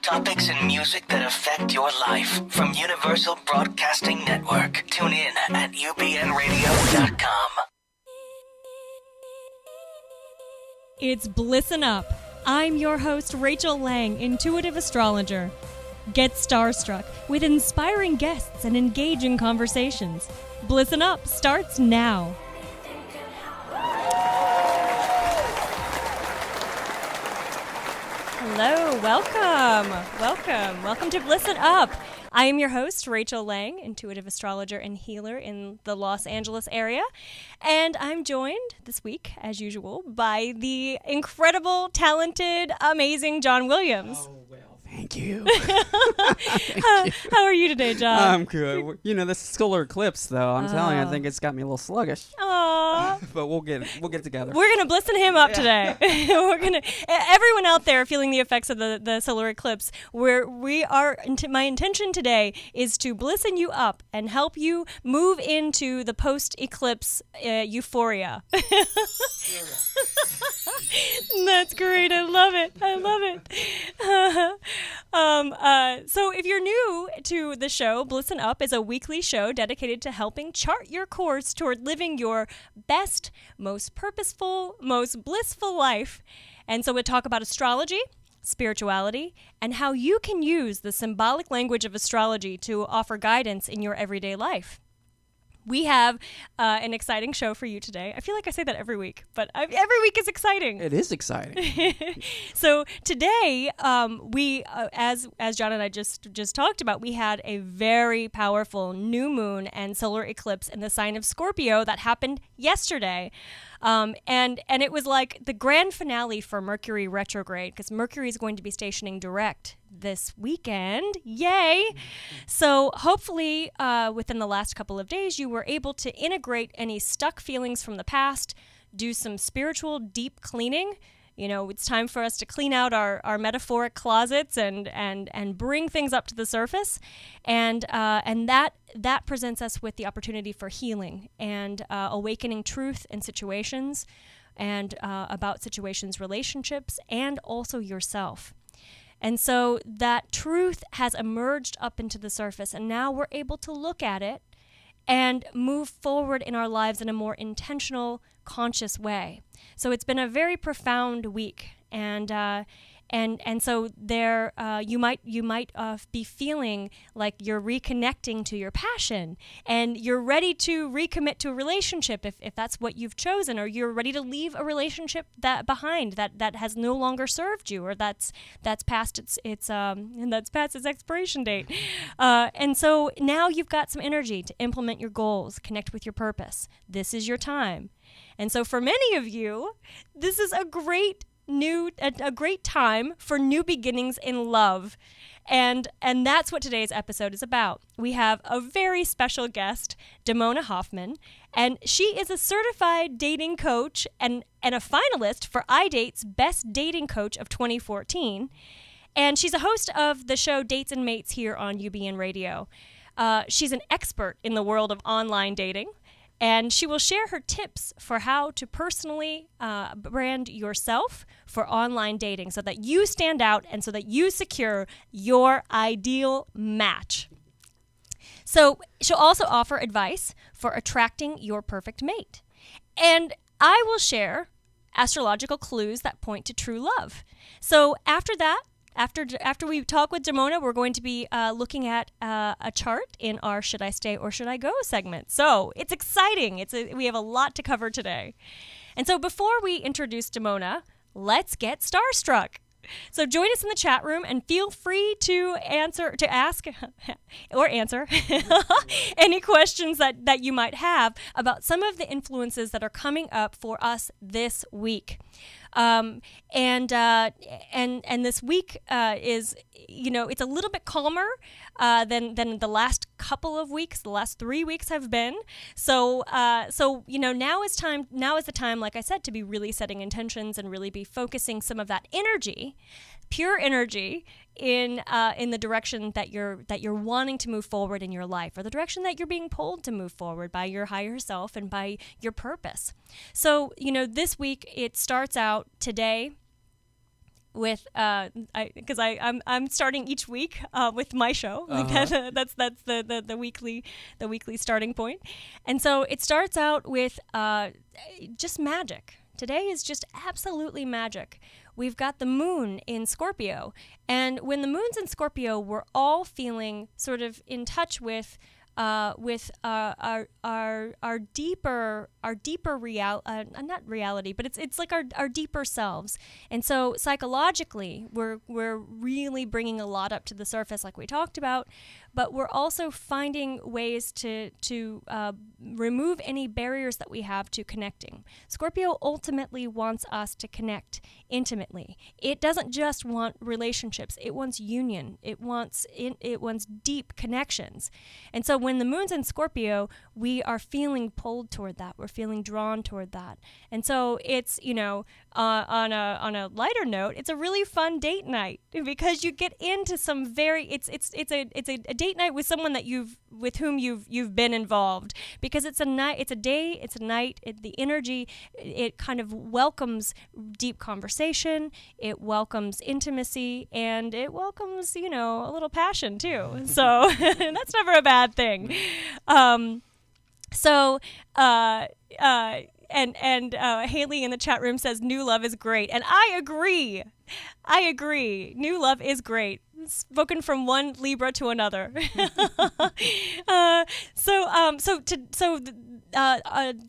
topics and music that affect your life from Universal Broadcasting Network. Tune in at ubnradio.com. It's Blissen Up. I'm your host, Rachel Lang, intuitive astrologer. Get starstruck with inspiring guests and engaging conversations. Blissen Up starts now. Hello, welcome to Blissen Up. I am your host, Rachel Lang, intuitive astrologer and healer in the Los Angeles area, and I'm joined this week, as usual, by the incredible, talented, amazing John Williams. Oh, well, thank you. How are you today, John? I'm good. You know, this solar eclipse, though, I'm telling you, I think it's got me a little sluggish. Aww. But we'll get it together. We're going to blissen him up today. Everyone out there feeling the effects of the solar eclipse, my intention today is to blissen you up and help you move into the post-eclipse euphoria. That's great. I love it. So if you're new to the show, Blissen Up is a weekly show dedicated to helping chart your course toward living your best, most purposeful, most blissful life. And so we talk about astrology, spirituality, and how you can use the symbolic language of astrology to offer guidance in your everyday life. We have an exciting show for you today. I feel like I say that every week, but every week is exciting. It is exciting. So today, we, as John and I just talked about, we had a very powerful new moon and solar eclipse in the sign of Scorpio that happened yesterday. And it was like the grand finale for Mercury retrograde, because Mercury is going to be stationing direct this weekend. Yay! So hopefully within the last couple of days, you were able to integrate any stuck feelings from the past, do some spiritual deep cleaning. You know, it's time for us to clean out our metaphoric closets and bring things up to the surface. And that presents us with the opportunity for healing and awakening truth in situations and about situations, relationships, and also yourself. And so that truth has emerged up into the surface, and now we're able to look at it and move forward in our lives in a more intentional, conscious way. So it's been a very profound week, and so there you might be feeling like you're reconnecting to your passion, and you're ready to recommit to a relationship if that's what you've chosen, or you're ready to leave a relationship that has no longer served you, or that's past its expiration date. And so now you've got some energy to implement your goals, connect with your purpose. This is your time. And so for many of you, this is a great time for new beginnings in love. And that's what today's episode is about. We have a very special guest, Damona Hoffman, and she is a certified dating coach and a finalist for iDate's Best Dating Coach of 2014. And she's a host of the show Dates and Mates here on UBN Radio. She's an expert in the world of online dating, and she will share her tips for how to personally brand yourself for online dating so that you stand out and so that you secure your ideal match. So she'll also offer advice for attracting your perfect mate. And I will share astrological clues that point to true love. So after that, after we talk with Damona, we're going to be looking at a chart in our Should I Stay or Should I Go segment. So it's exciting. We have a lot to cover today. And so before we introduce Damona, let's get starstruck. So join us in the chat room and feel free to ask any questions that you might have about some of the influences that are coming up for us this week. And this week is, it's a little bit calmer than the last couple of weeks. The last 3 weeks have been. So now is the time, like I said, to be really setting intentions and really be focusing some of that energy, pure energy, in the direction that you're wanting to move forward in your life, or the direction that you're being pulled to move forward by your higher self and by your purpose. So, this week it starts out today with because I'm starting each week with my show. That's the weekly starting point, and so it starts out with just magic. Today is just absolutely magic. We've got the moon in Scorpio, and when the moon's in Scorpio, we're all feeling sort of in touch with our deeper not reality, but it's like our deeper selves. And so psychologically, we're really bringing a lot up to the surface, like we talked about, but we're also finding ways to remove any barriers that we have to connecting. Scorpio ultimately wants us to connect intimately. It doesn't just want relationships. It wants union. It wants deep connections. And so when the moon's in Scorpio, we are feeling pulled toward that. We're feeling drawn toward that. And so it's, on a lighter note, it's a really fun date night the you get into some very it's a date night with someone with whom you've been involved, because it's a night, it's a day, it's a night. The energy, it kind of welcomes deep conversation, it welcomes intimacy, and it welcomes a little passion too. So that's never a bad thing. And Haley in the chat room says new love is great, and I agree. New love is great. Spoken from one Libra to another.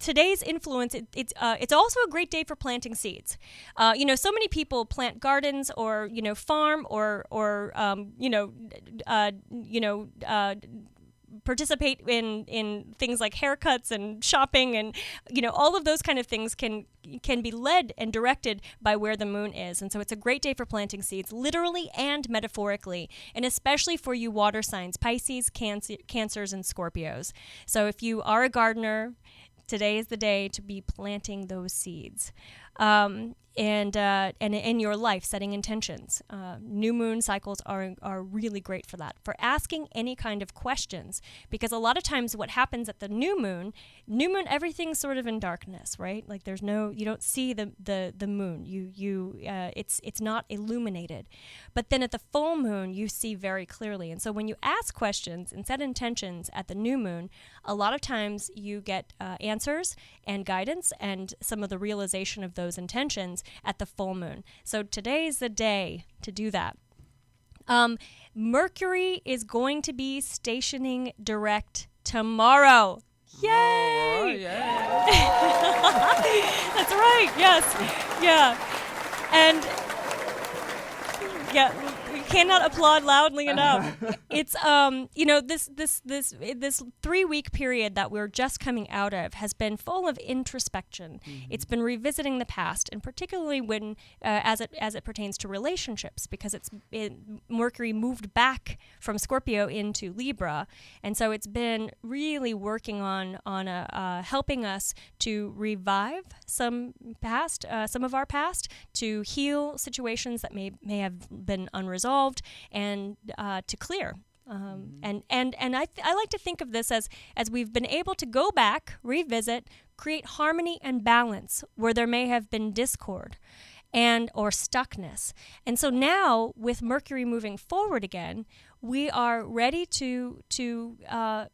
Today's influence, it's also a great day for planting seeds. So many people plant gardens or farm or participate in things like haircuts and shopping, and all of those kind of things can be led and directed by where the moon is. And so it's a great day for planting seeds, literally and metaphorically, and especially for you water signs, Pisces, Cancers, and Scorpios. So if you are a gardener, today is the day to be planting those seeds. And in your life, setting intentions. New moon cycles are really great for that, for asking any kind of questions, because a lot of times what happens at the new moon, everything's sort of in darkness, right? Like you don't see the moon. It's not illuminated. But then at the full moon, you see very clearly. And so when you ask questions and set intentions at the new moon, a lot of times you get answers and guidance and some of the realization of those intentions at the full moon. So today's the day to do that. Mercury is going to be stationing direct tomorrow. Yay! Yeah. That's right. Yes. Yeah. And yeah, we cannot applaud loudly enough. It's this 3-week period that we're just coming out of has been full of introspection. Mm-hmm. It's been revisiting the past, and particularly when as it pertains to relationships, because Mercury moved back from Scorpio into Libra, and so it's been really working on helping us to revive some of our past, to heal situations that may have been unresolved, and to clear. And I like to think of this as we've been able to go back, revisit, create harmony and balance where there may have been discord or stuckness. And so now, with Mercury moving forward again, we are ready to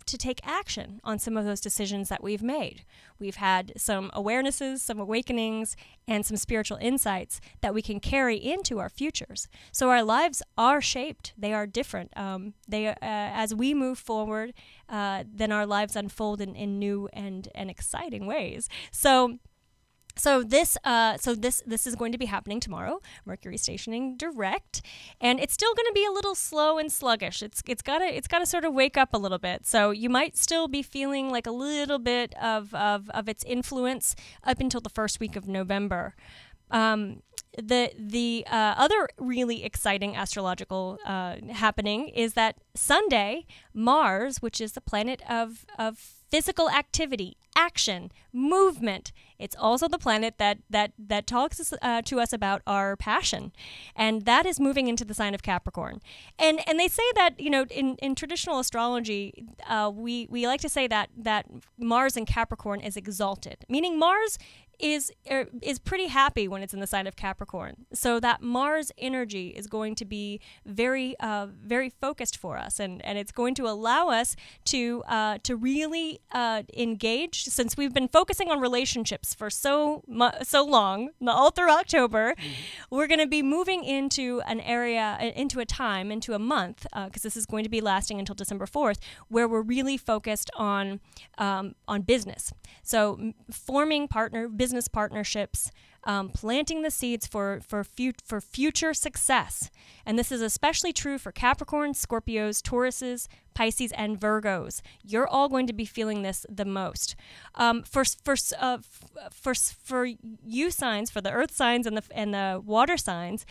take action on some of those decisions that we've made. We've had some awarenesses, some awakenings, and some spiritual insights that we can carry into our futures. So our lives are shaped; they are different. As we move forward, then our lives unfold in new and exciting ways. So this is going to be happening tomorrow. Mercury stationing direct, and it's still going to be a little slow and sluggish. It's got to sort of wake up a little bit. So you might still be feeling like a little bit of its influence up until the first week of November. The other really exciting astrological happening is that Sunday, Mars, which is the planet of physical activity, action, movement. It's also the planet that talks to us about our passion, and that is moving into the sign of Capricorn. And they say that in traditional astrology, we like to say that Mars in Capricorn is exalted, meaning Mars is pretty happy when it's in the sign of Capricorn. So that Mars energy is going to be very very focused for us, and it's going to allow us to really engage, since we've been focusing on relationships for so long, all through October. We're going to be moving into an area, into a time, into a month, because this is going to be lasting until December 4th, where we're really focused on business. So forming business partnerships, planting the seeds for future success. And this is especially true for Capricorns, Scorpios, Tauruses, Pisces, and Virgos. You're all going to be feeling this the most. For you signs, for the earth signs and the water signs,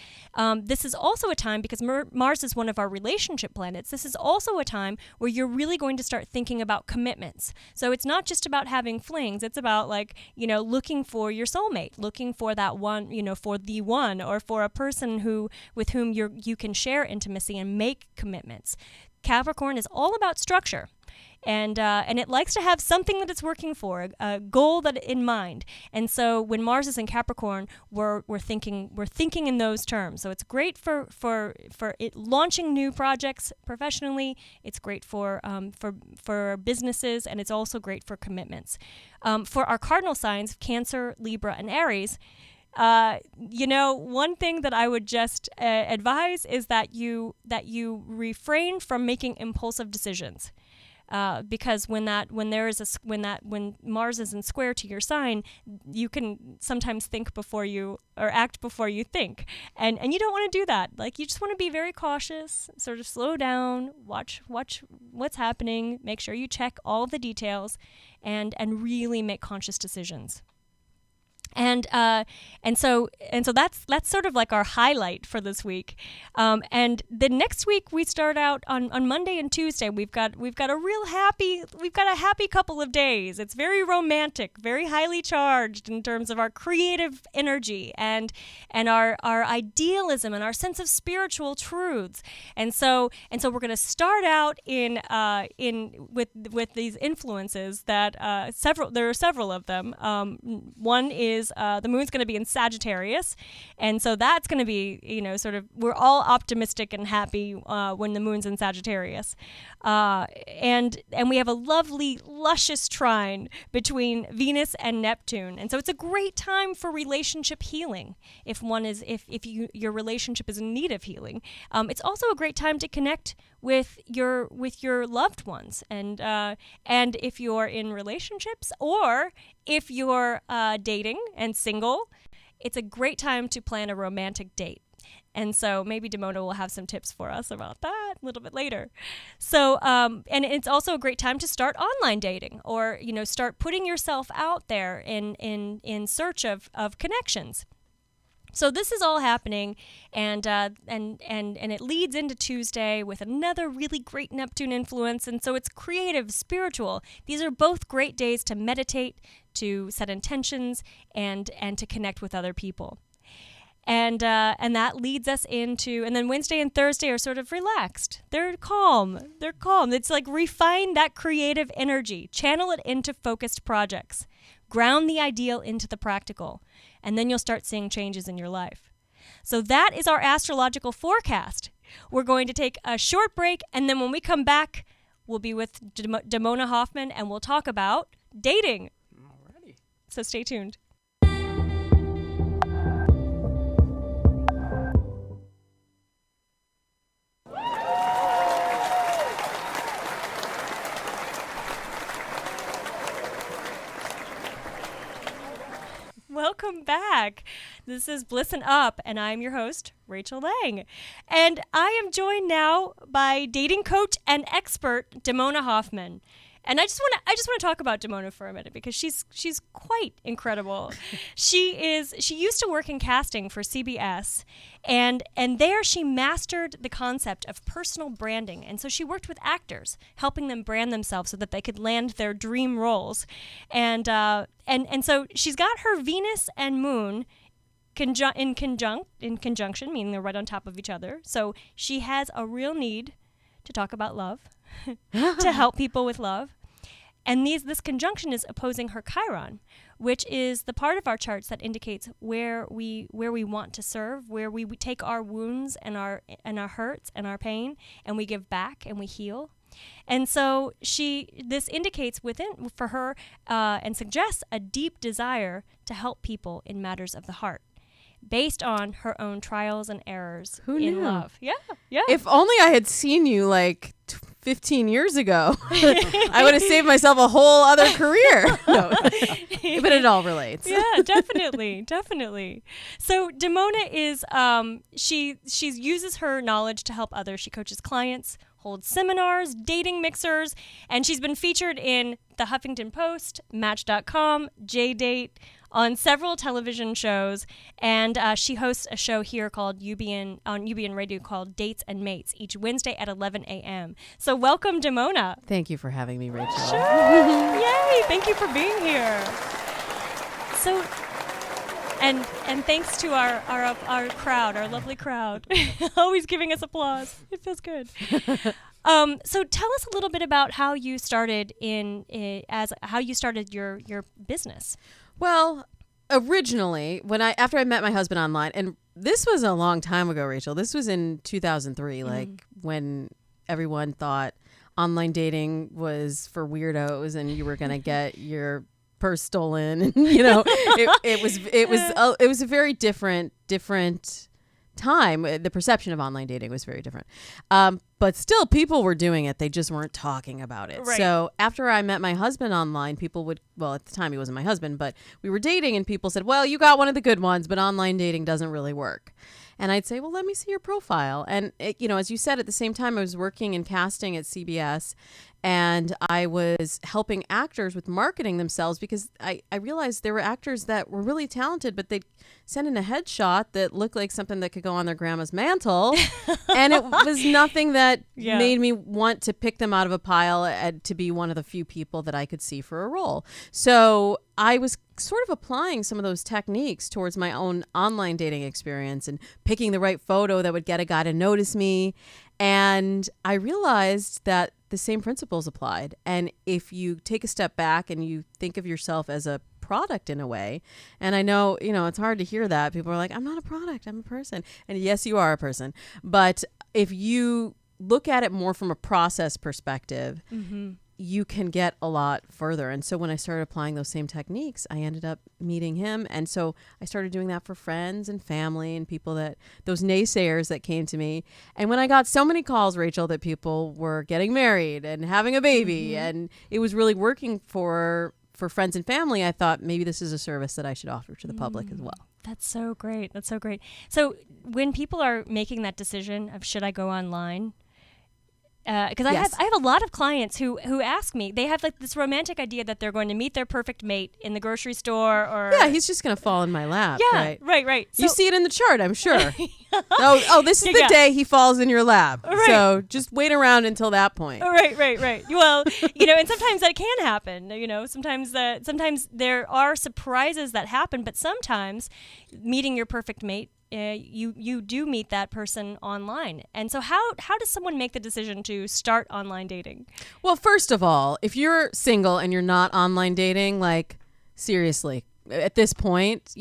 this is also a time, because Mars is one of our relationship planets. This is also a time where you're really going to start thinking about commitments. So it's not just about having flings. It's about, like, looking for your soulmate, looking for that one, for the one, or for a person with whom you can share intimacy and make commitments. Capricorn is all about structure, and it likes to have something that it's working for, a goal that in mind. And so when Mars is in Capricorn, we're thinking in those terms. So it's great for it launching new projects professionally. It's great for businesses, and it's also great for commitments. For our cardinal signs, Cancer, Libra, and Aries, one thing that I would just advise is that you refrain from making impulsive decisions, because when Mars is in square to your sign, you can sometimes think before you, or act before you think, and you don't want to do that. Like, you just want to be very cautious, sort of slow down, watch what's happening, make sure you check all of the details, and really make conscious decisions. And so that's sort of like our highlight for this week. And the next week we start out on Monday and Tuesday. We've got a happy couple of days. It's very romantic, very highly charged in terms of our creative energy and our idealism and our sense of spiritual truths. And so we're going to start out with these influences that there are several of them. One is the moon's going to be in Sagittarius, and so that's going to be, we're all optimistic and happy when the moon's in Sagittarius, and we have a lovely, luscious trine between Venus and Neptune, and so it's a great time for relationship healing. If your relationship is in need of healing, it's also a great time to connect with your loved ones, and if you're in relationships, or if you're dating and single, it's a great time to plan a romantic date. And so maybe Damona will have some tips for us about that a little bit later. So, and it's also a great time to start online dating, or start putting yourself out there in search of connections. So this is all happening, and it leads into Tuesday with another really great Neptune influence, and so it's creative, spiritual. These are both great days to meditate, to set intentions, and to connect with other people. And that leads us into, and then Wednesday and Thursday are sort of relaxed. They're calm. It's like refine that creative energy, channel it into focused projects, ground the ideal into the practical, and then you'll start seeing changes in your life. So that is our astrological forecast. We're going to take a short break, and then when we come back, we'll be with Damona Hoffman, and we'll talk about dating. Alrighty. So stay tuned. Welcome back. This is Blissen Up, and I'm your host, Rachel Lang. And I am joined now by dating coach and expert Damona Hoffman. And I just want to talk about Damona for a minute, because she's quite incredible. She used to work in casting for CBS, and there she mastered the concept of personal branding. And so she worked with actors, helping them brand themselves so that they could land their dream roles. And so she's got her Venus and Moon in conjunction, meaning they're right on top of each other. So she has a real need to talk about love, to help people with love. And this conjunction is opposing her Chiron, which is the part of our charts that indicates where we want to serve, where we take our wounds and our hurts and our pain, and we give back and we heal. And so this indicates for her and suggests a deep desire to help people in matters of the heart, based on her own trials and errors in love. Yeah. If only I had seen you like 15 years ago, I would have saved myself a whole other career. No. But it all relates. Yeah, definitely. So Damona is, she uses her knowledge to help others. She coaches clients, holds seminars, dating mixers, and she's been featured in the Huffington Post, Match.com, JDate, on several television shows, and she hosts a show here called on UBN Radio called Dates and Mates each Wednesday at 11 a.m. So welcome, Damona. Thank you for having me, Rachel. Sure. Yay! Thank you for being here. So, and thanks to our crowd, our lovely crowd, always giving us applause. It feels good. So tell us a little bit about how you started your business. Well, originally, after I met my husband online, and this was a long time ago, Rachel. This was in 2003, like when everyone thought online dating was for weirdos, and you were gonna get your purse stolen, and it was a very different time. The perception of online dating was very different. But still, people were doing it. They just weren't talking about it. Right. So after I met my husband online, people would, well, at the time he wasn't my husband, but we were dating, and people said, well, you got one of the good ones, but online dating doesn't really work. And I'd say, well, let me see your profile. And, as you said, at the same time, I was working in casting at CBS, and I was helping actors with marketing themselves, because I realized there were actors that were really talented, but they'd send in a headshot that looked like something that could go on their grandma's mantle. And it was nothing that made me want to pick them out of a pile to be one of the few people that I could see for a role. So I was sort of applying some of those techniques towards my own online dating experience and picking the right photo that would get a guy to notice me. And I realized that the same principles applied. And if you take a step back and you think of yourself as a product in a way, and I know, it's hard to hear that. People are like, I'm not a product, I'm a person. And yes, you are a person. But if you look at it more from a process perspective, you can get a lot further. And so when I started applying those same techniques, I ended up meeting him. And so I started doing that for friends and family and people those naysayers that came to me. And when I got so many calls, Rachel, that people were getting married and having a baby, and it was really working for friends and family, I thought maybe this is a service that I should offer to the public as well. That's so great. So when people are making that decision of should I go online, because Yes. I have a lot of clients who ask me, they have like this romantic idea that they're going to meet their perfect mate in the grocery store, or He's just going to fall in my lap. right. So, You see it in the chart, I'm sure. This is the day he falls in your lap. Right. So just wait around until that point. Right. Well, and sometimes that can happen. Sometimes there are surprises that happen, but sometimes meeting your perfect mate, you do meet that person online. And so how does someone make the decision to start online dating? Well, first of all, if you're single and you're not online dating, like seriously, at this point,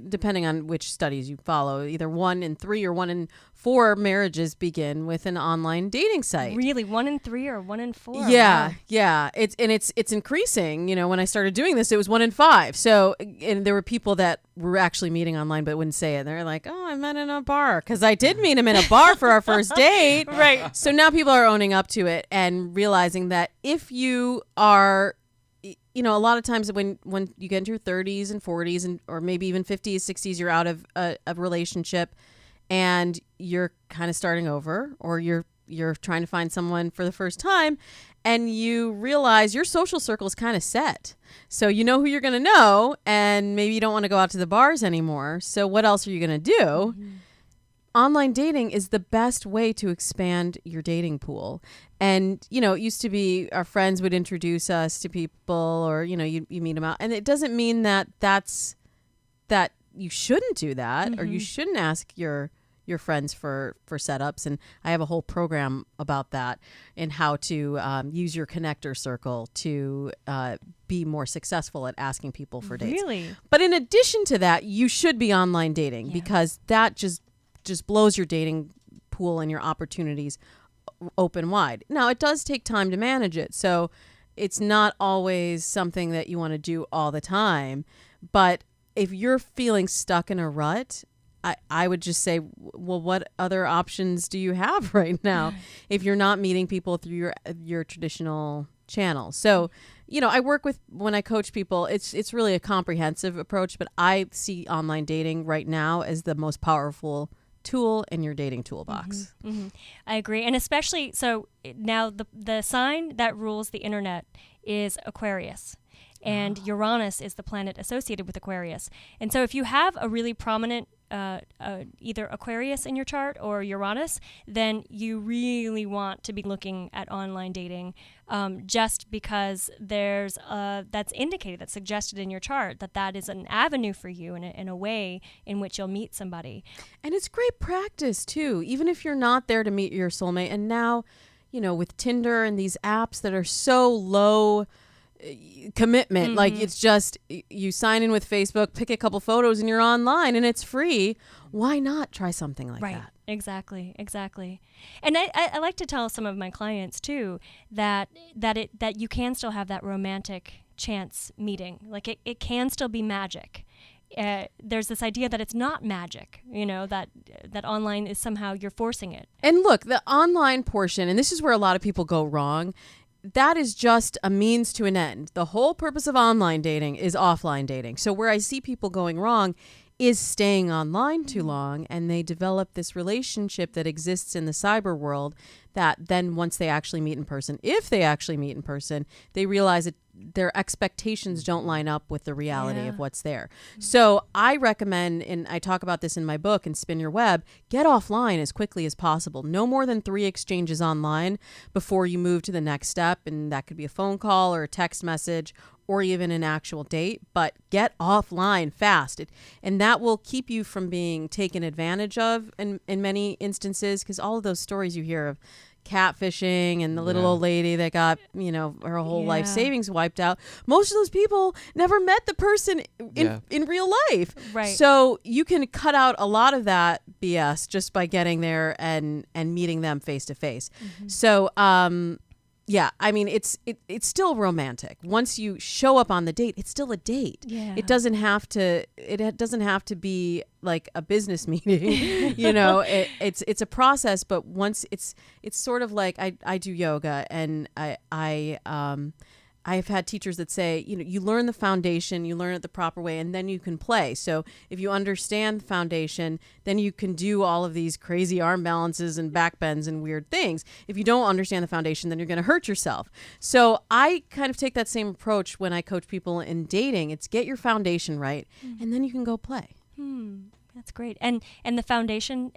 depending on which studies you follow, either 1 in 3 or 1 in 4 marriages begin with an online dating site. Really, 1 in 3 or 1 in 4? Yeah, Wow. yeah. It's increasing. When I started doing this, it was 1 in 5. So, and there were people that were actually meeting online but wouldn't say it. They're like, "Oh, I met in a bar," because I did meet him in a bar for our first date. Right. So now people are owning up to it and realizing that if you are, a lot of times when you get into your 30s and 40s or maybe even 50s, 60s, you're out of a relationship and you're kind of starting over, or you're trying to find someone for the first time, and you realize your social circle is kind of set. So you know who you're going to know, and maybe you don't want to go out to the bars anymore. So what else are you going to do? Online dating is the best way to expand your dating pool. And, it used to be our friends would introduce us to people, or, you meet them out. And it doesn't mean that you shouldn't do that, or you shouldn't ask your your friends for setups. And I have a whole program about that and how to use your connector circle to be more successful at asking people for dates. Really? But in addition to that, you should be online dating because that just blows your dating pool and your opportunities open wide. Now, it does take time to manage it. So it's not always something that you want to do all the time. But if you're feeling stuck in a rut, I would just say, well, what other options do you have right now if you're not meeting people through your traditional channels? So, I work with, when I coach people, it's really a comprehensive approach, but I see online dating right now as the most powerful tool in your dating toolbox. I agree. And especially, so now the sign that rules the internet is Aquarius. And Uranus is the planet associated with Aquarius. And so if you have a really prominent either Aquarius in your chart or Uranus, then you really want to be looking at online dating, just because there's that's indicated, that's suggested in your chart that is an avenue for you in a way in which you'll meet somebody. And it's great practice too, even if you're not there to meet your soulmate. And now, with Tinder and these apps that are so low commitment, like it's just you sign in with Facebook, pick a couple photos, and you're online, and it's free. Why not try something like that? Exactly. And I like to tell some of my clients too that you can still have that romantic chance meeting. Like it can still be magic. There's this idea that it's not magic, that online is somehow you're forcing it. And look, the online portion, and this is where a lot of people go wrong, that is just a means to an end. The whole purpose of online dating is offline dating. So where I see people going wrong is staying online too long, and they develop this relationship that exists in the cyber world that then once they actually meet in person, if they actually meet in person, they realize that their expectations don't line up with the reality of what's there. So I recommend, and I talk about this in my book, and Spin Your Web, get offline as quickly as possible. No more than 3 exchanges online before you move to the next step. And that could be a phone call or a text message or even an actual date, but get offline fast. And that will keep you from being taken advantage of in many instances, because all of those stories you hear of catfishing and the little old lady that got, her whole life savings wiped out. Most of those people never met the person in real life. Right. So you can cut out a lot of that BS just by getting there and meeting them face to face. So, it's still romantic. Once you show up on the date, it's still a date. Yeah. It doesn't have to be like a business meeting. It's a process, but once it's sort of like I do yoga, and I've had teachers that say, you learn the foundation, you learn it the proper way, and then you can play. So if you understand the foundation, then you can do all of these crazy arm balances and back bends and weird things. If you don't understand the foundation, then you're going to hurt yourself. So I kind of take that same approach when I coach people in dating. It's get your foundation right, and then you can go play. That's great. And the foundation,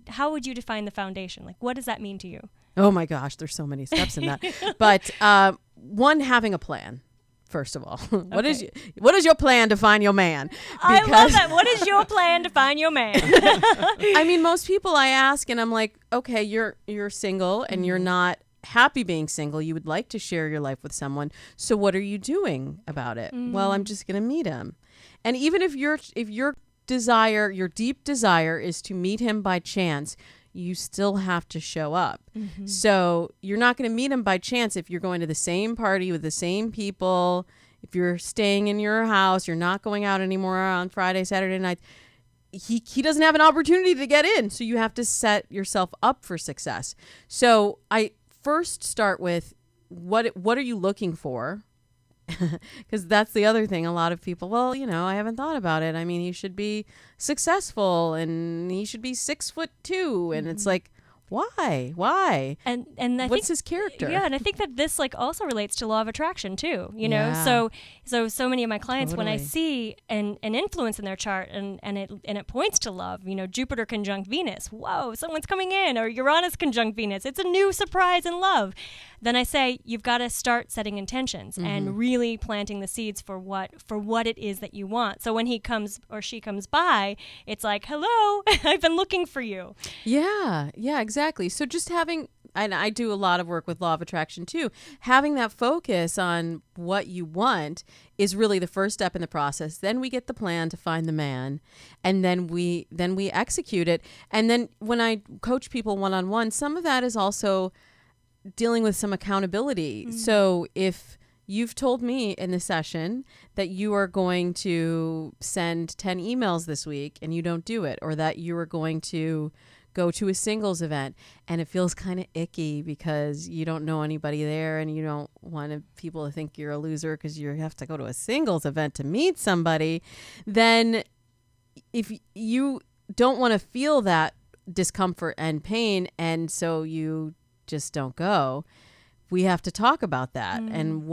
how would you define the foundation? Like, what does that mean to you? Oh my gosh, there's so many steps in that. But one, having a plan. First of all, what is your plan to find your man? I love that. What is your plan to find your man? I mean, most people I ask, and I'm like, okay, you're single and you're not happy being single. You would like to share your life with someone. So what are you doing about it? Well, I'm just going to meet him. And even if your deep desire is to meet him by chance, you still have to show up. So you're not going to meet him by chance if you're going to the same party with the same people. If you're staying in your house, you're not going out anymore on Friday, Saturday night. He doesn't have an opportunity to get in. So you have to set yourself up for success. So I first start with what are you looking for? Because that's the other thing. A lot of people, I haven't thought about it. I mean, he should be successful and he should be 6'2", and it's like, Why? And I What's think his character? Yeah, and I think that this like also relates to law of attraction too. You know, Yeah. so many of my clients when I Totally. see an influence in their chart and it points to love. You know, Jupiter conjunct Venus. Whoa, someone's coming in, or Uranus conjunct Venus. It's a new surprise in love. Then I say you've got to start setting intentions and really planting the seeds for what it is that you want. So when he comes or she comes by, it's like, hello, I've been looking for you. Yeah, exactly. So just having, and I do a lot of work with law of attraction too, having that focus on what you want is really the first step in the process. Then we get the plan to find the man, and then we execute it. And then when I coach people one-on-one, some of that is also dealing with some accountability. So if you've told me in the session that you are going to send 10 emails this week and you don't do it, or that you are going to go to a singles event and it feels kind of icky because you don't know anybody there and you don't want people to think you're a loser because you have to go to a singles event to meet somebody, then if you don't want to feel that discomfort and pain, and so you just don't go, we have to talk about that and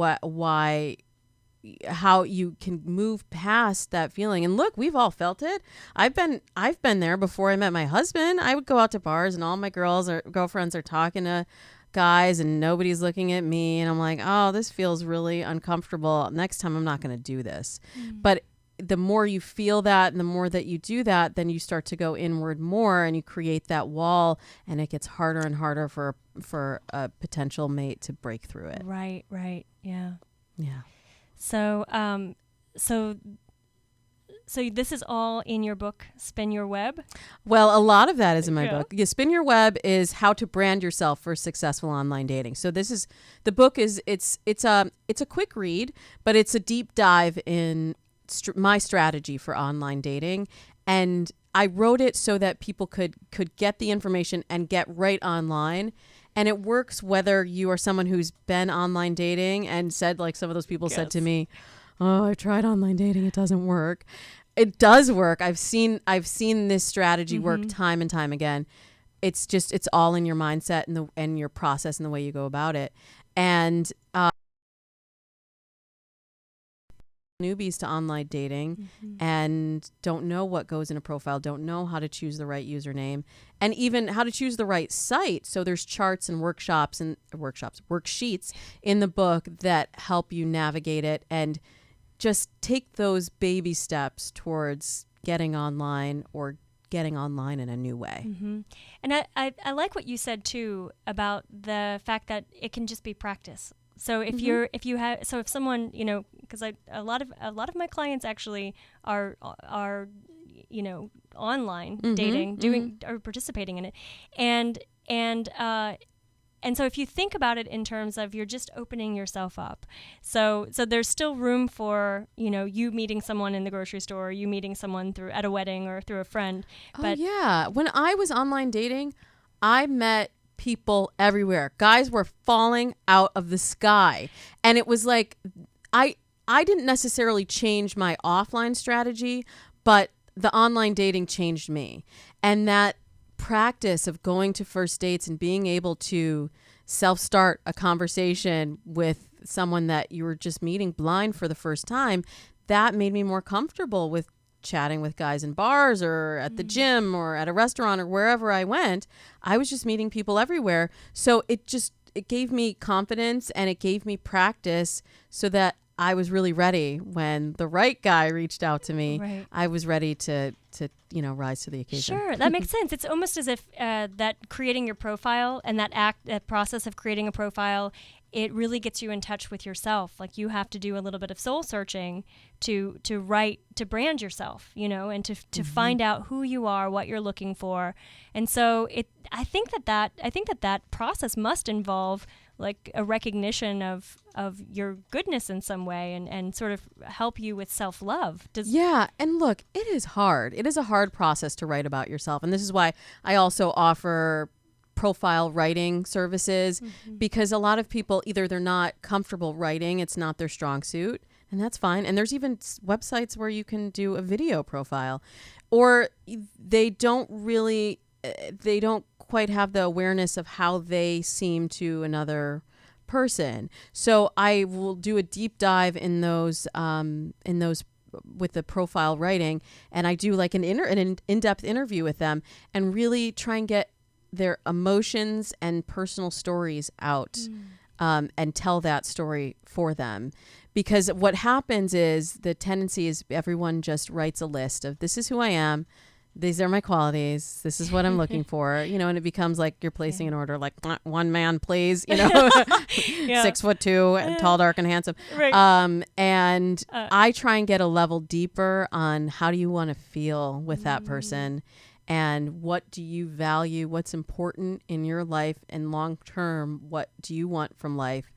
how you can move past that feeling. And look, we've all felt it. I've been there before I met my husband. I would go out to bars and all my girlfriends are talking to guys and nobody's looking at me, and I'm like, oh, this feels really uncomfortable. Next time I'm not going to do this. But the more you feel that and the more that you do that, then you start to go inward more and you create that wall, and it gets harder and harder for a potential mate to break through it. Right. Yeah. Yeah. So this is all in your book, Spin Your Web? Well, a lot of that is in my Yeah. book. Yeah, Spin Your Web is how to brand yourself for successful online dating. So the book is it's a quick read, but it's a deep dive in my strategy for online dating. And I wrote it so that people could get the information and get right online. And it works whether you are someone who's been online dating and said, like some of those people said to me, oh, I tried online dating, it doesn't work. It does work. I've seen this strategy work time and time again. It's all in your mindset and your process and the way you go about it. And newbies to online dating and don't know what goes in a profile, don't know how to choose the right username, and even how to choose the right site. So there's charts and worksheets in the book that help you navigate it and just take those baby steps towards getting online or getting online in a new way. And I like what you said too about the fact that it can just be practice. So if someone, you know, because a lot of my clients actually are you know, online dating, or participating in it, and so if you think about it in terms of you're just opening yourself up, so there's still room for, you know, you meeting someone in the grocery store, or you meeting someone at a wedding or through a friend. But When I was online dating, I met people everywhere. Guys were falling out of the sky. And it was like, I didn't necessarily change my offline strategy, but the online dating changed me. And that practice of going to first dates and being able to self-start a conversation with someone that you were just meeting blind for the first time, that made me more comfortable with chatting with guys in bars or at the gym or at a restaurant or wherever I went. I was just meeting people everywhere. So it gave me confidence and it gave me practice so that I was really ready when the right guy reached out to me. Right. I was ready to rise to the occasion. Sure, that makes sense. It's almost as if that creating your profile and that process of creating a profile, it really gets you in touch with yourself. Like you have to do a little bit of soul searching to brand yourself, you know, and to find out who you are, what you're looking for. And so I think that process must involve like a recognition of your goodness in some way and sort of help you with self-love. Yeah. And look, it is hard. It is a hard process to write about yourself. And this is why I also offer profile writing services, because a lot of people, either they're not comfortable writing, it's not their strong suit, and that's fine. And there's even websites where you can do a video profile, or they don't really they don't quite have the awareness of how they seem to another person. So I will do a deep dive in those with the profile writing, and I do like an in-depth interview with them and really try and get their emotions and personal stories out, and tell that story for them. Because what happens is the tendency is everyone just writes a list of, this is who I am, these are my qualities, this is what I'm looking for, and it becomes like you're placing an order, like one man, please, 6'2", and tall, dark, and handsome. Right. And I try and get a level deeper on how do you want to feel with that person, and what do you value, what's important in your life, and long term, what do you want from life,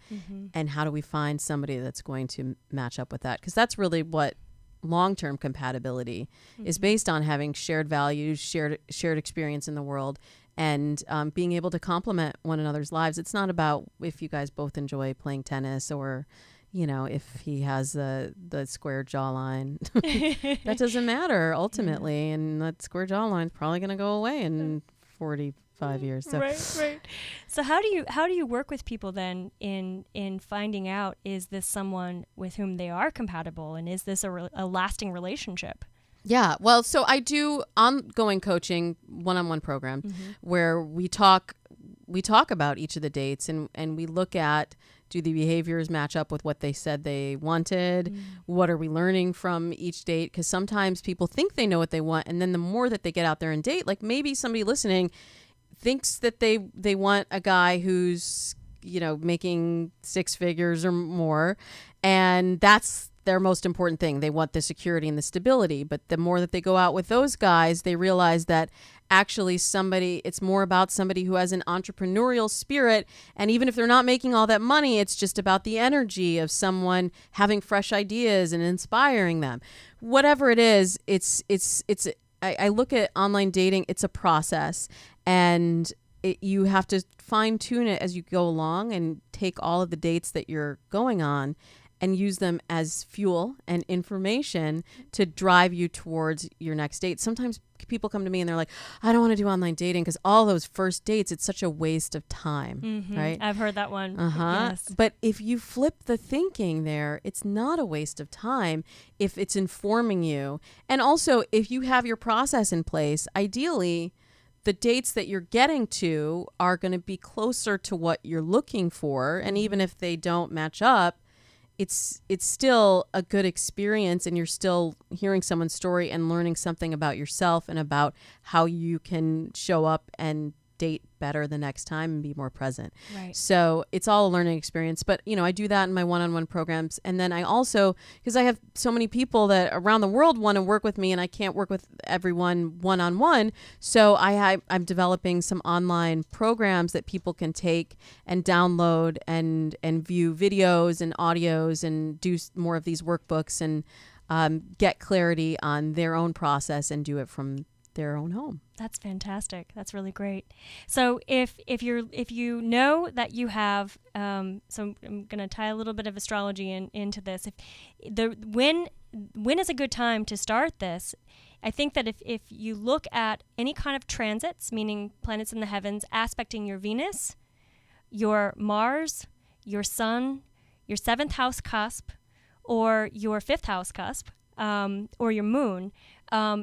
and how do we find somebody that's going to match up with that? Because that's really what long-term compatibility is based on, having shared values, shared experience in the world, and being able to complement one another's lives. It's not about if you guys both enjoy playing tennis, or if he has the square jawline. That doesn't matter ultimately, and that square jawline's probably going to go away in 45 years. So. Right. So how do you work with people then in finding out, is this someone with whom they are compatible, and is this a lasting relationship? Yeah, well, so I do ongoing coaching, one-on-one program, where we talk about each of the dates, and we look at, do the behaviors match up with what they said they wanted? What are we learning from each date? Because sometimes people think they know what they want, and then the more that they get out there and date, like maybe somebody listening thinks that they want a guy who's making six figures or more, and that's their most important thing. They want the security and the stability. But the more that they go out with those guys, they realize that actually it's more about somebody who has an entrepreneurial spirit. And even if they're not making all that money, it's just about the energy of someone having fresh ideas and inspiring them. Whatever it is, I look at online dating, it's a process, and you have to fine tune it as you go along, and take all of the dates that you're going on and use them as fuel and information to drive you towards your next date. Sometimes people come to me and they're like, I don't want to do online dating because all those first dates, it's such a waste of time, right? I've heard that one. Yes. But if you flip the thinking there, it's not a waste of time if it's informing you. And also, if you have your process in place, ideally, the dates that you're getting to are going to be closer to what you're looking for. And even if they don't match up, it's still a good experience, and you're still hearing someone's story and learning something about yourself and about how you can show up and date better the next time and be more present. Right. So it's all a learning experience. But, I do that in my one-on-one programs. And then I also, because I have so many people that around the world want to work with me, and I can't work with everyone one-on-one. So I'm developing some online programs that people can take and download and view videos and audios and do more of these workbooks and get clarity on their own process and do it from their own home. That's fantastic. That's really great. So if you know that you have, so I'm going to tie a little bit of astrology into this. When is a good time to start this? I think that if you look at any kind of transits, meaning planets in the heavens aspecting your Venus, your Mars, your Sun, your 7th house cusp, or your 5th house cusp, or your Moon.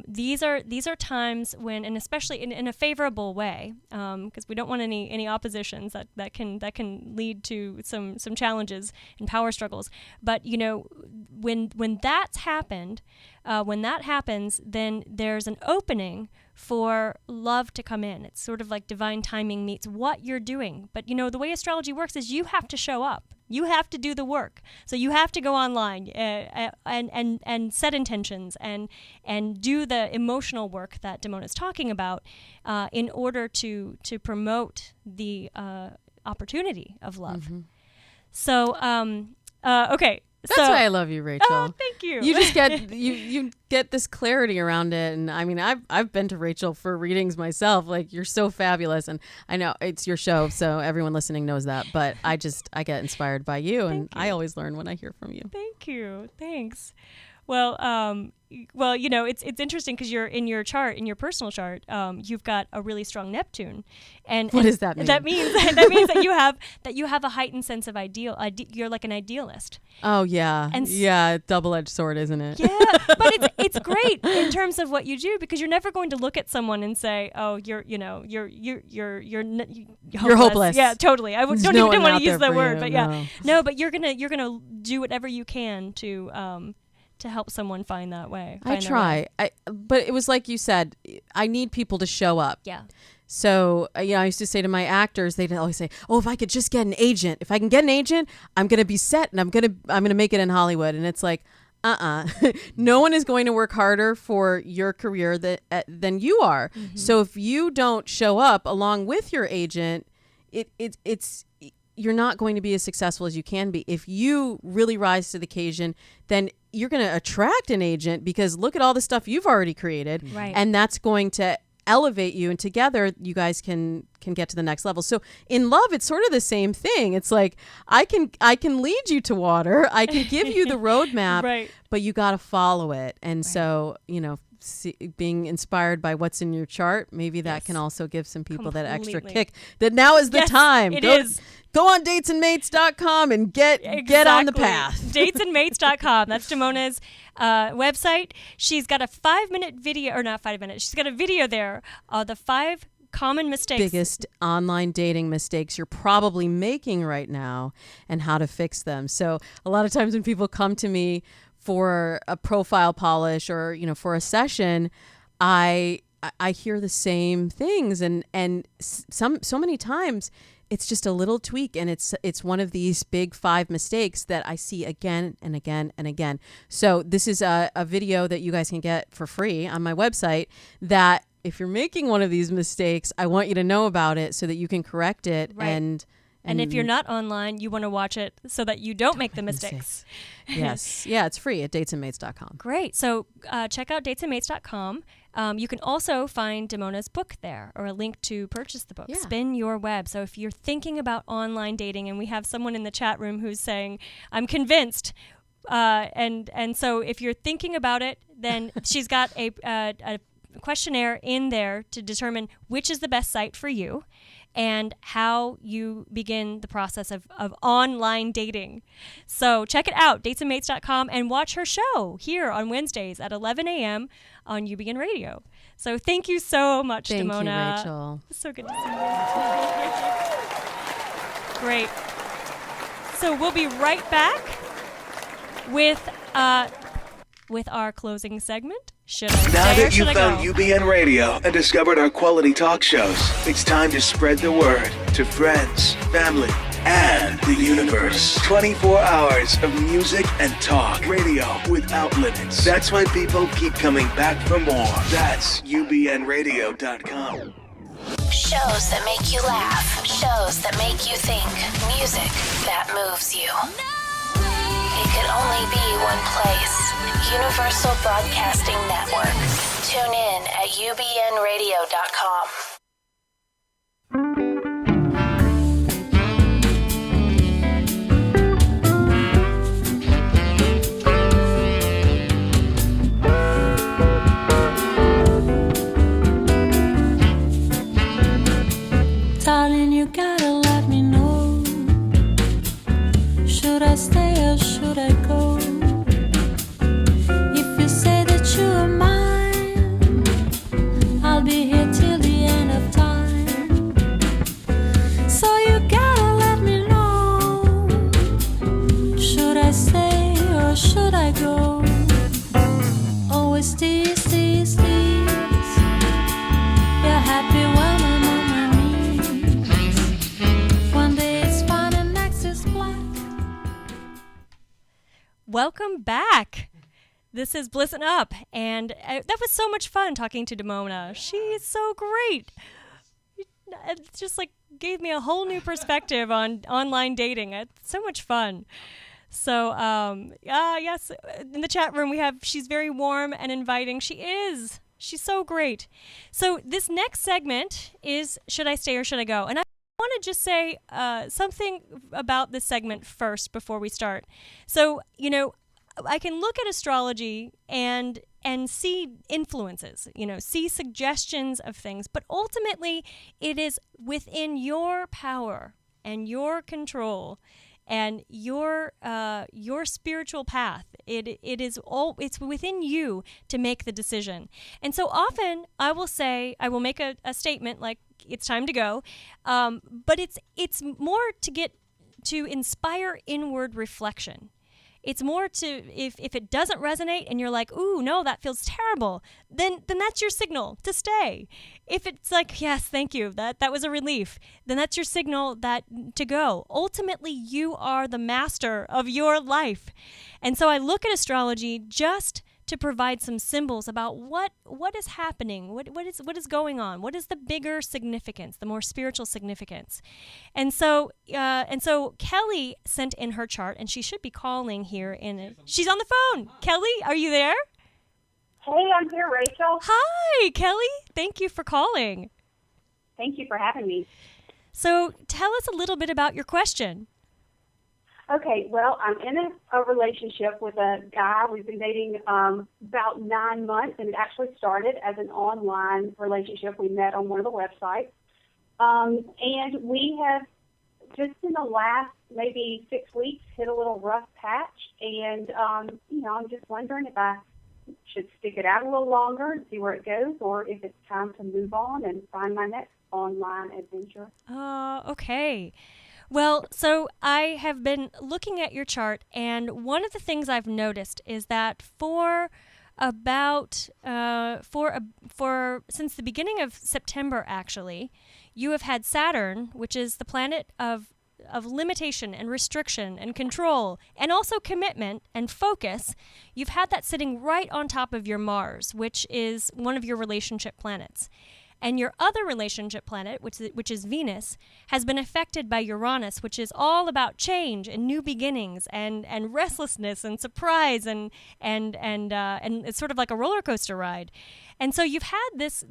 These are times when, and especially in a favorable way, because we don't want any oppositions that can lead to some challenges and power struggles. But when that's happened, when that happens, then there's an opening for love to come in. It's sort of like divine timing meets what you're doing. But the way astrology works is you have to show up. You have to do the work. So you have to go online and set intentions and do the emotional work that Damona's talking about in order to promote the opportunity of love. So okay. That's why I love you, Rachel. Oh, thank you. You just get you get this clarity around it, and I mean, I've been to Rachel for readings myself. Like, you're so fabulous, and I know it's your show, so everyone listening knows that. But I get inspired by you, and I always learn when I hear from you. Thank you. Thanks. Well, it's interesting because you're in your chart, in your personal chart, you've got a really strong Neptune, and What does that mean? That means that you have a heightened sense of you're like an idealist. Oh yeah, And double-edged sword, isn't it? Yeah, but it's great in terms of what you do, because you're never going to look at someone and say, "Oh, you're hopeless." Yeah, totally. I There's don't no even one want out to use there that for word, you, but no. no, but you're gonna do whatever you can to help someone find that way. I try. But it was like you said, I need people to show up. Yeah. So, I used to say to my actors, they'd always say, "Oh, if I could just get an agent. If I can get an agent, I'm going to be set and I'm going to make it in Hollywood." And it's like, no one is going to work harder for your career than you are. Mm-hmm. So if you don't show up along with your agent, it's you're not going to be as successful as you can be. If you really rise to the occasion, then you're going to attract an agent, because look at all the stuff you've already created. Right. And that's going to elevate you, and together you guys can get to the next level. So in love, it's sort of the same thing. It's like I can lead you to water, I can give you the roadmap, Right. but you got to follow it. And so being inspired by what's in your chart, maybe that can also give some people that extra kick, that now is the time. Go on datesandmates.com and get on the path. Datesandmates.com. That's Damona's website. She's got a 5-minute video, or not 5 minutes. She's got a video there. The 5 common mistakes. Biggest online dating mistakes you're probably making right now, and how to fix them. So a lot of times when people come to me for a profile polish or for a session, I hear the same things, and so many times it's just a little tweak, and it's one of these big 5 mistakes that I see again and again and again. So this is a video that you guys can get for free on my website, that if you're making one of these mistakes, I want you to know about it so that you can correct it. Right. And if you're not online, you want to watch it so that you don't make the mistakes. Yes. Yeah, it's free at datesandmates.com. Great. So check out datesandmates.com. You can also find Damona's book there, or a link to purchase the book, Spin Your Web. So if you're thinking about online dating, and we have someone in the chat room who's saying, "I'm convinced," and so if you're thinking about it, then she's got a questionnaire in there to determine which is the best site for you, and how you begin the process of online dating. So check it out, datesandmates.com, and watch her show here on Wednesdays at 11 a.m. on UBN Radio. So thank you so much, Thank Damona. you, Rachel. So good to see you. Great. So we'll be right back with our closing segment. Should I Now stay or that should you've I found go? UBN Radio and discovered our quality talk shows, it's time to spread the word to friends, family, and the universe. 24 hours of music and talk radio without limits. That's why people keep coming back for more. That's ubnradio.com. Shows that make you laugh. Shows that make you think. Music that moves you. It could only be one place. Universal Broadcasting Network. Tune in at ubnradio.com. Darling, you gotta let me know. Should I stay or should I go? If you say that you are mine, I'll be here till the end of time. So you gotta let me know. Should I stay or should I go? Always tease, tease, tease. You're happy when I'm on my knees. One day it's fine and next is black. Welcome back. This is Blissen Up, and that was so much fun talking to Damona. She is so great. It just gave me a whole new perspective on online dating. It's so much fun. So, yes, in the chat room she's very warm and inviting. She is. She's so great. So this next segment is Should I Stay or Should I Go? And I want to just say something about this segment first before we start. So, I can look at astrology and see influences, see suggestions of things, but ultimately it is within your power and your control and your spiritual path. It's within you to make the decision. And so often I will make a statement like it's time to go, but it's more to inspire inward reflection. It's more to, if it doesn't resonate and you're like, ooh, no, that feels terrible, then that's your signal to stay. If it's like, yes, thank you, that was a relief, then that's your signal to go. Ultimately, you are the master of your life. And so I look at astrology just to provide some symbols about what is happening, what is going on, what is the bigger significance, the more spiritual significance. And so Kelly sent in her chart, and she should be calling here she's on the phone. Kelly, are you there? Hey, I'm here, Rachel. Hi, Kelly. Thank you for calling. Thank you for having me. So tell us a little bit about your question. Okay, well, I'm in a relationship with a guy. We've been dating about 9 months, and it actually started as an online relationship. We met on one of the websites. And we have just in the last maybe 6 weeks hit a little rough patch. And, I'm just wondering if I should stick it out a little longer and see where it goes, or if it's time to move on and find my next online adventure. Okay. Well, so I have been looking at your chart, and one of the things I've noticed is that since the beginning of September, actually, you have had Saturn, which is the planet of limitation and restriction and control, and also commitment and focus. You've had that sitting right on top of your Mars, which is one of your relationship planets. And your other relationship planet, which is Venus, has been affected by Uranus, which is all about change and new beginnings and restlessness and surprise and it's sort of like a roller coaster ride. And so you've had this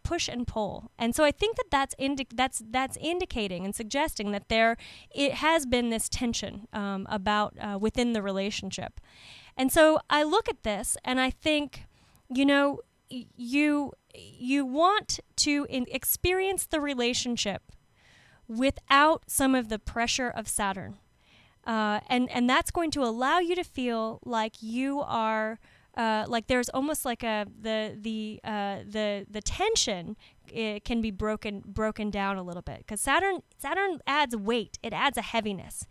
push and pull. And so I think that's indicating and suggesting that it has been this tension about within the relationship. And so I look at this and I think, you want to experience the relationship without some of the pressure of Saturn, and that's going to allow you to feel like you are like there's almost like the tension. It can be broken down a little bit because Saturn adds weight. It adds a heaviness.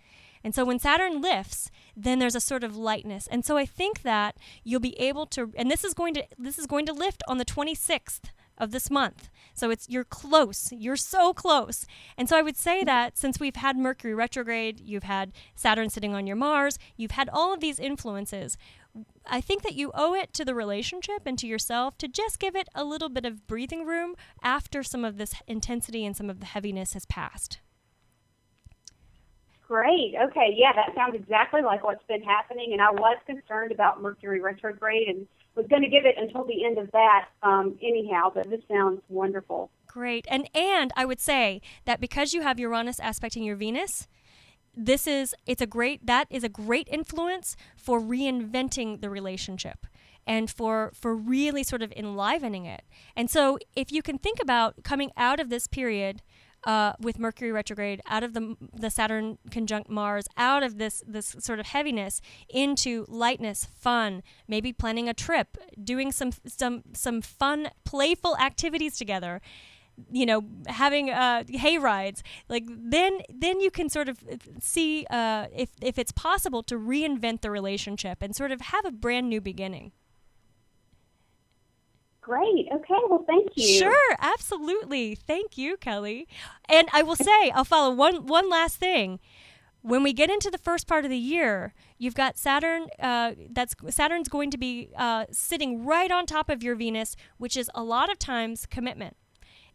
And so when Saturn lifts, then there's a sort of lightness. And so I think that you'll be able to, and this is going to lift on the 26th of this month. So you're close. You're so close. And so I would say that since we've had Mercury retrograde, you've had Saturn sitting on your Mars, you've had all of these influences, I think that you owe it to the relationship and to yourself to just give it a little bit of breathing room after some of this intensity and some of the heaviness has passed. Great. Okay. Yeah, that sounds exactly like what's been happening. And I was concerned about Mercury retrograde and was going to give it until the end of that anyhow. But this sounds wonderful. Great. And I would say that because you have Uranus aspecting your Venus, that is a great influence for reinventing the relationship and for really sort of enlivening it. And so if you can think about coming out of this period with Mercury retrograde, out of the Saturn conjunct Mars, out of this sort of heaviness into lightness, fun, maybe planning a trip, doing some fun, playful activities together, having hay rides, like then you can sort of see if it's possible to reinvent the relationship and sort of have a brand new beginning. Great. Okay. Well, thank you. Sure. Absolutely. Thank you, Kelly. And I will say, I'll follow one last thing. When we get into the first part of the year, you've got Saturn. Saturn's going to be sitting right on top of your Venus, which is a lot of times commitment.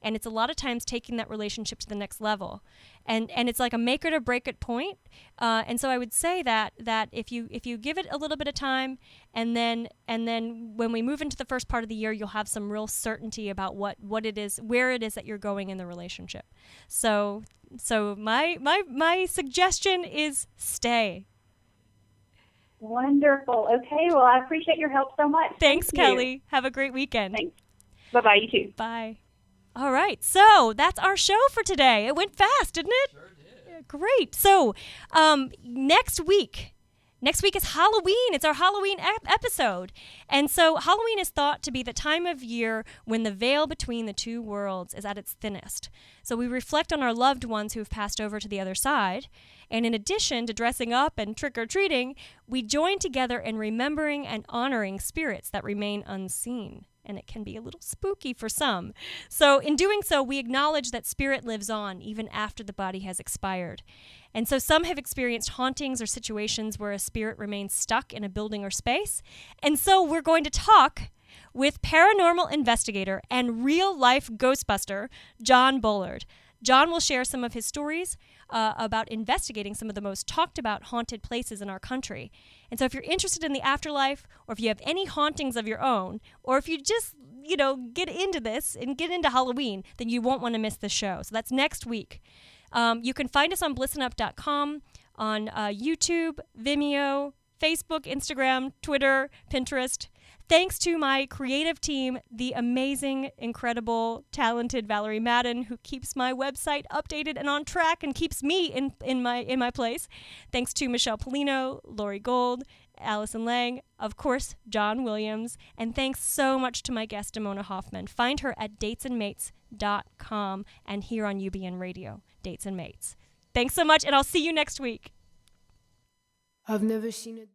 And it's a lot of times taking that relationship to the next level, and it's like a make it or break it point. And so I would say that if you give it a little bit of time, and then when we move into the first part of the year, you'll have some real certainty about what it is, where it is that you're going in the relationship. So my suggestion is stay. Wonderful. Okay, well, I appreciate your help so much. Thanks, Thank you. Kelly. Have a great weekend. Thanks. Bye-bye, you too. Bye. All right, so that's our show for today. It went fast, didn't it? Sure did. Yeah, great. So next week is Halloween. It's our Halloween episode. And so Halloween is thought to be the time of year when the veil between the two worlds is at its thinnest. So we reflect on our loved ones who have passed over to the other side. And in addition to dressing up and trick-or-treating, we join together in remembering and honoring spirits that remain unseen. And it can be a little spooky for some. So in doing so, we acknowledge that spirit lives on even after the body has expired. And so some have experienced hauntings or situations where a spirit remains stuck in a building or space. And so we're going to talk with paranormal investigator and real-life Ghostbuster, John Bullard. John will share some of his stories about investigating some of the most talked about haunted places in our country. And so if you're interested in the afterlife, or if you have any hauntings of your own, or if you just, get into this and get into Halloween, then you won't want to miss the show. So that's next week. You can find us on blissenup.com, on YouTube, Vimeo, Facebook, Instagram, Twitter, Pinterest. Thanks to my creative team, the amazing, incredible, talented Valerie Madden, who keeps my website updated and on track and keeps me in my place. Thanks to Michelle Polino, Lori Gold, Allison Lang, of course, John Williams, and thanks so much to my guest, Damona Hoffman. Find her at datesandmates.com and here on UBN Radio, Dates and Mates. Thanks so much, and I'll see you next week. I've never seen it.